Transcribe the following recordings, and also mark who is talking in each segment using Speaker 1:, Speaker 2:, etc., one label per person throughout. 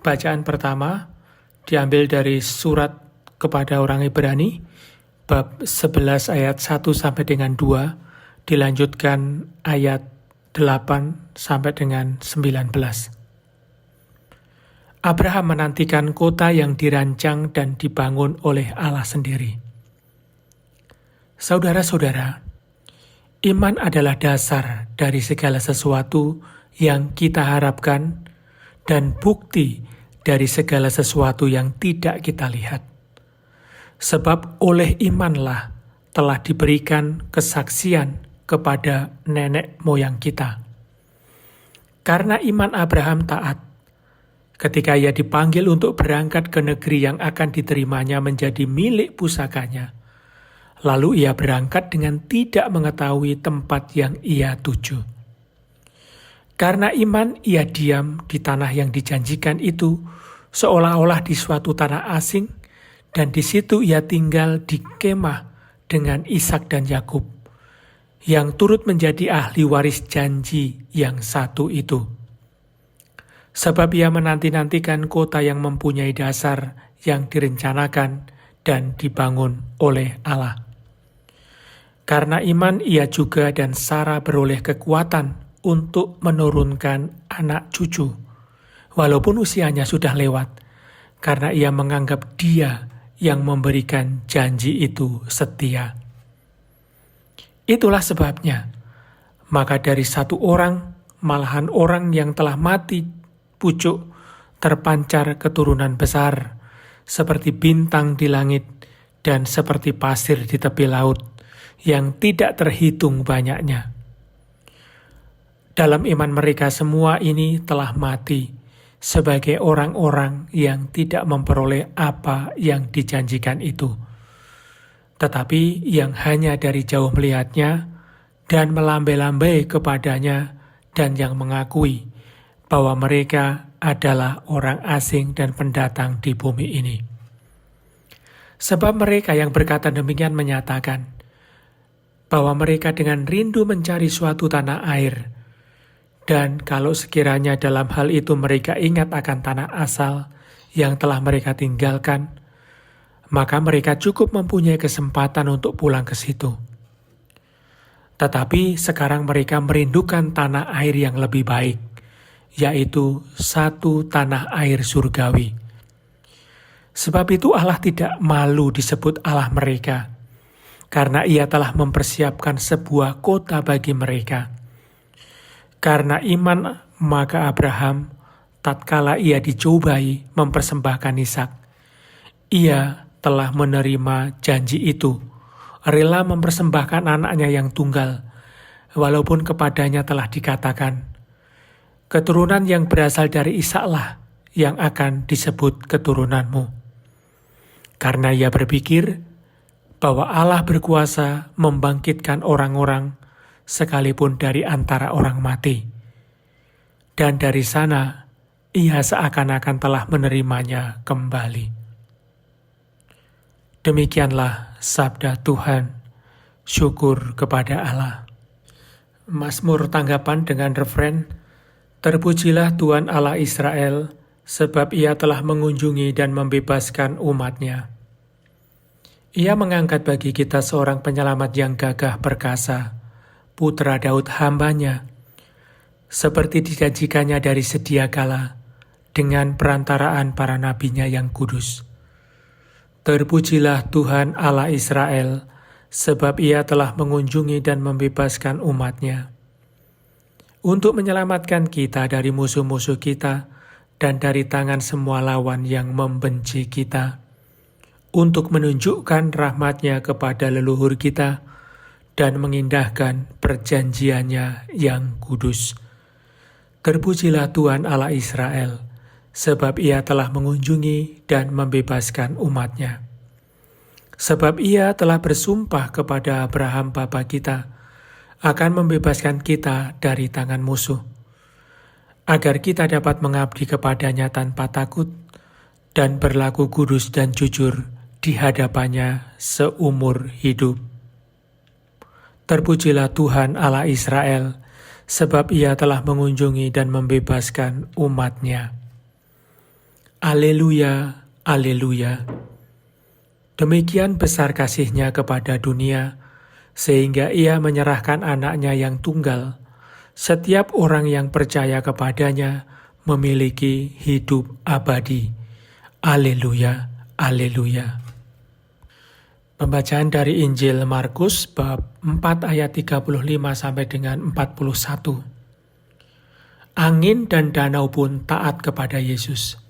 Speaker 1: Bacaan pertama diambil dari surat kepada orang Ibrani, bab 11 ayat 1 sampai dengan 2, dilanjutkan ayat 8 sampai dengan 19. Abraham menantikan kota yang dirancang dan dibangun oleh Allah sendiri. Saudara-saudara, iman adalah dasar dari segala sesuatu yang kita harapkan dan bukti dari segala sesuatu yang tidak kita lihat. Sebab oleh imanlah telah diberikan kesaksian kepada nenek moyang kita. Karena iman Abraham taat, ketika ia dipanggil untuk berangkat ke negeri yang akan diterimanya menjadi milik pusakanya, lalu ia berangkat dengan tidak mengetahui tempat yang ia tuju. Karena iman, ia diam di tanah yang dijanjikan itu, seolah-olah di suatu tanah asing, dan di situ ia tinggal di kemah dengan Ishak dan Yakub, yang turut menjadi ahli waris janji yang satu itu. Sebab ia menanti-nantikan kota yang mempunyai dasar yang direncanakan dan dibangun oleh Allah. Karena iman ia juga dan Sarah beroleh kekuatan untuk menurunkan anak cucu, walaupun usianya sudah lewat, karena ia menganggap Dia yang memberikan janji itu setia. Itulah sebabnya, maka dari satu orang, malahan orang yang telah mati pucuk, terpancar keturunan besar, seperti bintang di langit dan seperti pasir di tepi laut, yang tidak terhitung banyaknya. Dalam iman mereka semua ini telah mati sebagai orang-orang yang tidak memperoleh apa yang dijanjikan itu, tetapi yang hanya dari jauh melihatnya dan melambai-lambai kepadanya dan yang mengakui bahwa mereka adalah orang asing dan pendatang di bumi ini. Sebab mereka yang berkata demikian menyatakan bahwa mereka dengan rindu mencari suatu tanah air, dan kalau sekiranya dalam hal itu mereka ingat akan tanah asal yang telah mereka tinggalkan, maka mereka cukup mempunyai kesempatan untuk pulang ke situ. Tetapi sekarang mereka merindukan tanah air yang lebih baik, yaitu satu tanah air surgawi. Sebab itu Allah tidak malu disebut Allah mereka, karena ia telah mempersiapkan sebuah kota bagi mereka. Karena iman, maka Abraham, tatkala ia dicobai mempersembahkan Ishak, ia telah menerima janji itu, rela mempersembahkan anaknya yang tunggal, walaupun kepadanya telah dikatakan, keturunan yang berasal dari Ishaklah yang akan disebut keturunanmu. Karena ia berpikir bahwa Allah berkuasa membangkitkan orang-orang sekalipun dari antara orang mati. Dan dari sana, ia seakan-akan telah menerimanya kembali. Demikianlah sabda Tuhan, syukur kepada Allah. Mazmur tanggapan dengan refren, terpujilah Tuhan Allah Israel, sebab ia telah mengunjungi dan membebaskan umat-Nya. Ia mengangkat bagi kita seorang penyelamat yang gagah perkasa, putra Daud hamba-Nya, seperti dijanjikannya dari sedia kala, dengan perantaraan para nabi-Nya yang kudus. Terpujilah Tuhan Allah Israel, sebab ia telah mengunjungi dan membebaskan umat-Nya, untuk menyelamatkan kita dari musuh-musuh kita, dan dari tangan semua lawan yang membenci kita, untuk menunjukkan rahmat-Nya kepada leluhur kita, dan mengindahkan perjanjiannya yang kudus. Terpujilah Tuhan Allah Israel, sebab ia telah mengunjungi dan membebaskan umat-Nya. Sebab ia telah bersumpah kepada Abraham bapa kita, akan membebaskan kita dari tangan musuh, agar kita dapat mengabdi kepadanya tanpa takut, dan berlaku kudus dan jujur di hadapannya seumur hidup. Terpujilah Tuhan Allah Israel, sebab ia telah mengunjungi dan membebaskan umat-Nya. Haleluya, haleluya. Demikian besar kasih-Nya kepada dunia, sehingga Ia menyerahkan anaknya yang tunggal. Setiap orang yang percaya kepadanya memiliki hidup abadi. Haleluya, haleluya. Pembacaan dari Injil Markus bab 4 ayat 35 sampai dengan 41. Angin dan danau pun taat kepada Yesus.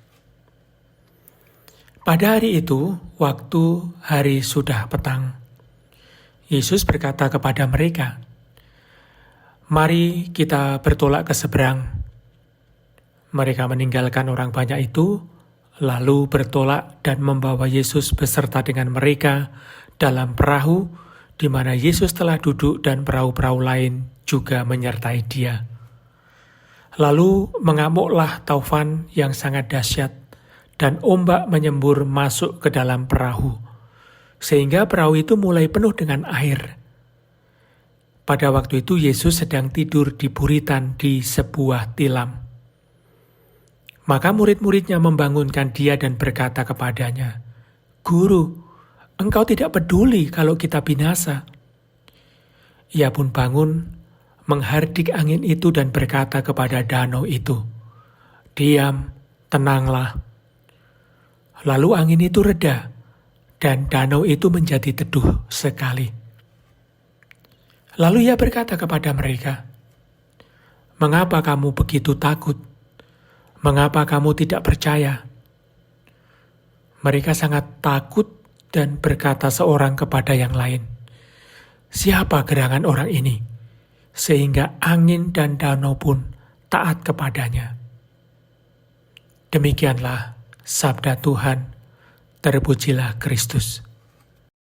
Speaker 1: Pada hari itu, waktu hari sudah petang, Yesus berkata kepada mereka, "Mari kita bertolak ke seberang." Mereka meninggalkan orang banyak itu, lalu bertolak dan membawa Yesus beserta dengan mereka dalam perahu, di mana Yesus telah duduk dan perahu-perahu lain juga menyertai Dia. Lalu mengamuklah taufan yang sangat dahsyat, dan ombak menyembur masuk ke dalam perahu, sehingga perahu itu mulai penuh dengan air. Pada waktu itu Yesus sedang tidur di buritan di sebuah tilam. Maka murid-muridnya membangunkan Dia dan berkata kepadanya, "Guru, Engkau tidak peduli kalau kita binasa." Ia pun bangun, menghardik angin itu dan berkata kepada danau itu, "Diam, tenanglah." Lalu angin itu reda, dan danau itu menjadi teduh sekali. Lalu Ia berkata kepada mereka, "Mengapa kamu begitu takut? Mengapa kamu tidak percaya?" Mereka sangat takut dan berkata seorang kepada yang lain, "Siapa gerangan orang ini, sehingga angin dan danau pun taat kepadanya?" Demikianlah sabda Tuhan. Terpujilah Kristus.